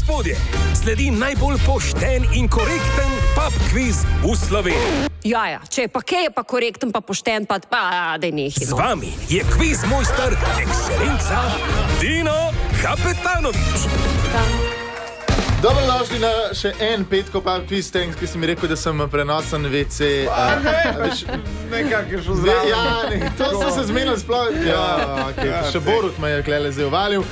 gospodje, sledi najbolj pošten in korekten pub quiz v Sloveniji. Ja, če je pa kaj, je pa korekten, pa pošten, pa daj nehi. Z vami je quiz mojster ekscelenca Dino Kapetanovič. Dobrodošli na še en petkov pub quiz, ki si mi rekel, da sem prenosen WC. Nekak je šel zraven. Ja, to sem se zmenil sploh. Še Borut me je klele zdaj uvalil.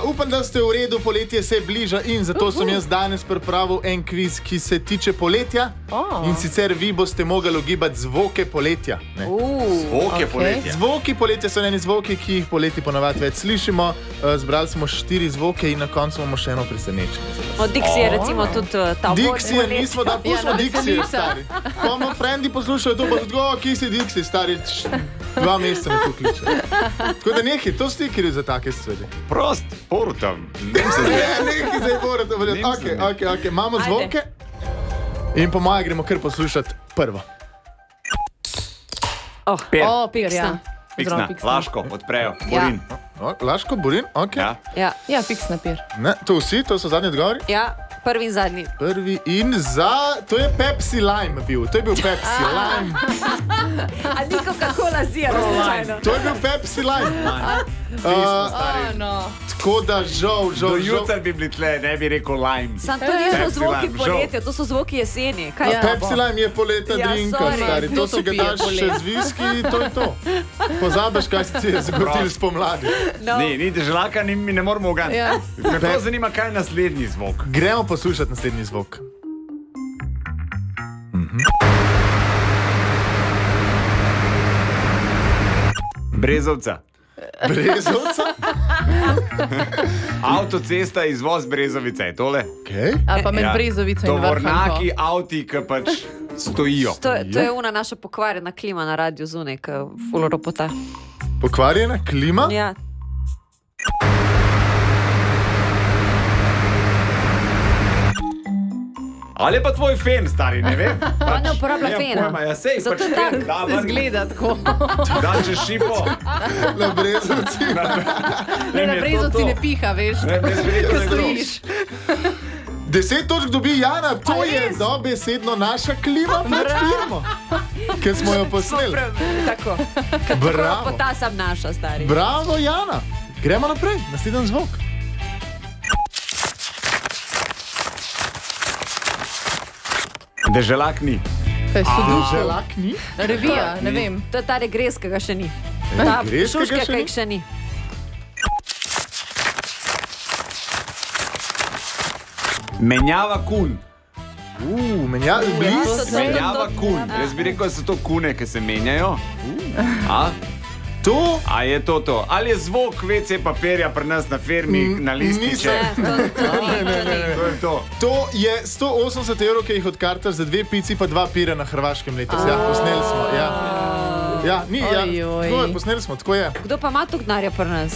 Upam, da ste v redu, poletje se bliža in zato sem jaz danes pripravil en kviz, ki se tiče poletja. In sicer vi boste mogli ugibati zvoke poletja. Zvoke poletja. Zvoki poletja so eni zvoki, ki jih poleti ponavadi več slišimo. Zbrali smo 4 zvoke in na koncu imamo še eno presenečenje. Od Dixie recimo tudi ta Dixie nismo, da pustimo Dixie, stari. Pa imamo frendi poslušajo to, pa tudi, kje si Dixie, stari, 2 meseca me tu kliče. Tako da nekaj, to si ti kriv za take stvari. Prost, porutam. Nekaj zdaj porutam. Ok, imamo zvoke. In po moje gremo kar poslušati prvo. Piksna. Piksna, Laško, odprejo, Borin. Laško, Borin, ok. Ja, piksna pir. Ne, to vsi, to so zadnji odgovori? ja, prvi in zadnji. Prvi in to je Pepsi Lime bil, to je bil Pepsi Lime. A ni Coca-Cola Zero, slučajno. To je bil Pepsi Lime. Tako da žal. Do jutra bi bili tle, ne bi rekel lime. Sam to niso zvoki poletja, to so zvoki jeseni. Pepsi Lime je poleta drinka, stari. To si ga daš še z viski, to je to. Pozabiš, kaj si je zagotil spomladi. Ni deželaka, mi ne moramo uganiti. Me prav zanima, kaj je naslednji zvok. Gremo poslušati naslednji zvok. Brezovca. Brezovca? Avtocesta izvoz Brezovice, je tole? Kaj? Ali pa med Brezovico in Vrhanko. Tovornjaki, avti, ki pač stojijo. To je ona naša pokvarjena klima na radiju zunaj, ki ful ropota. Pokvarjena klima? Ja. Ali pa tvoj fen, stari, ne vem. Pa ne uporablja fena. Ja, sej, Zato pač tak fen, da, Se zgleda tako. da čez šipo. Na Brezovci. Na Brezovci ne piha, veš. Ko stojiš. 10 točk dobi Jana, to je dobesedno naša klima pred firmo, ki smo jo posneli. Tako. Bravo. Ropota sam naša, stari. Bravo, Jana. Gremo naprej, naslednji zvok. Deželak ni. Kaj so Želak ni? Revija, ne vem. To je ta regres, ki ga še ni. Regres, ki ga Šuške, še ni? ki jih še ni. Menjava kun. Menjava kun. Jaz bi rekel, da so to kune, ki se menjajo. To? A je to? Ali je zvok WC papirja pri nas na firmi na lističe? To je 180 evrov, ki jih odkartaš za 2 pici pa 2 pire na hrvaškem letos. Ja, posneli smo, ja. Ja, ni, ja. Tako je, posneli smo, tako je. Kdo pa ima to gnarja pri nas?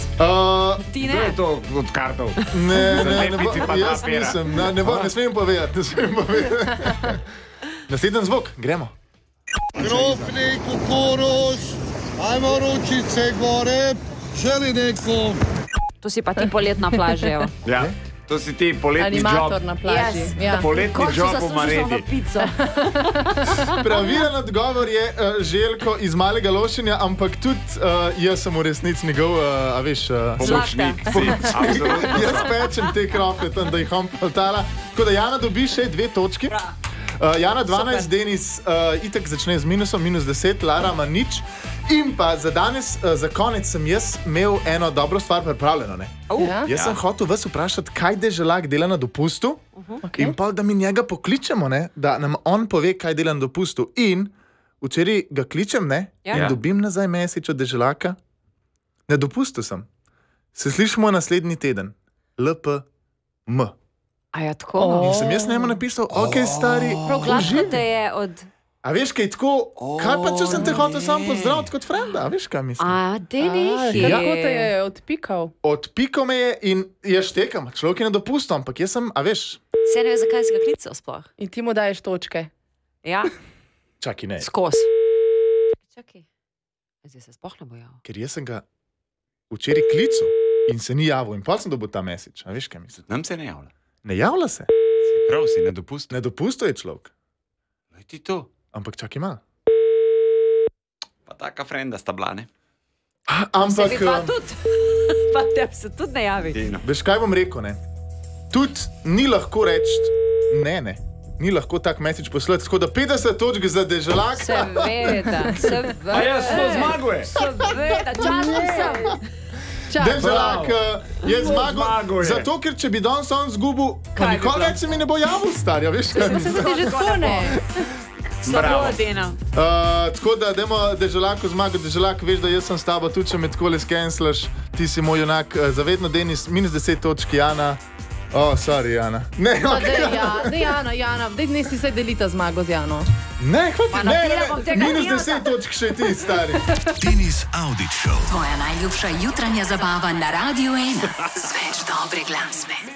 Ti Kdo ne? je to odkartal? Ne, pici pa 2 jaz pira. nisem, ne smem povedati, Naslednji zvok, gremo. Krofni, kukuruz, ajmo ručice gore, želi neko. To si pa ti polet na plaži, evo. Ja, to si ti poletni job. Animator na plaži. Ja. Poletni job v Končno Maredi. zaslužimo pico. Pravilen odgovor je Željko iz Malega Lošenja, ampak tudi jaz sem v resnici njegov, Pomočnik. Jaz pečem te krofe tam, da jih on poltala. Tako da Jana dobi še 2 točki. Jana 12, Denis itak začne z minusom, -10, Lara ima nič. In pa za danes, za konec sem jaz imel eno dobro stvar pripravljeno. Ne? Jaz sem hotel vas vprašati, kaj deželak dela na dopustu in pa da mi njega pokličemo, ne? Da nam on pove, kaj dela na dopustu. In včeraj ga kličem, ne? In dobim nazaj message od deželaka. Na dopustu sem. Se slišimo naslednji teden. LPM. A ja, tako? In sem jaz njemu napisal, ok, stari, Prav gladko te je od... A veš, kaj tako, kaj pa če sem te hotel sam pozdraviti kot frenda, a veš, kaj mislim? Kako te je odpikal? Odpikal me je in jaz štekam, človek je na dopustu, ampak jaz sem, a veš... Se ne ve, zakaj si ga klical sploh. In ti mu daješ točke. Ja. Čakaj, ne. Skos. Čakaj. Zdaj se sploh ne bojal. Ker jaz sem ga včeraj klical. In se ni javil. In pa sem dobil ta message. A veš, kaj mislim? Nam se ne javlja. Ne javlja se. Prav si, ne dopusti. Ne dopusto je človek. Lej ti to. Ampak čakaj malo. Pa taka frenda sta blane. Ampak... Sebi pa tudi. Pa tebi se tudi ne javi. Veš, kaj bom rekel, ne? Tudi ni lahko reči, ne. Ni lahko tak message poslati, tako da 50 točk za Deželaka. Seveda. A jaz to zmaguje. Seveda, časno sem. Deželak je zmagal. Zato, ker če bi danes on zgubil, pa nikoli več se mi ne bo javil, star, ja, veš, kaj mislim. Se ti že tako ne. Slabo, Dino. Tako da, dajmo Deželaku zmagati. Deželak, veš, da jaz sem s tabo, tudi če me takole skenslaš, ti si moj junak. Zavedno, Denis, -10 točk, Jana. Sorry, Jana. Ne, Jana, ne si se delita zmago z Jano. Ne, -10 točk še ti, stari. Denis Audić Show. Tvoja najljubša jutranja zabava na Radio 1. Z več dobre glasbe.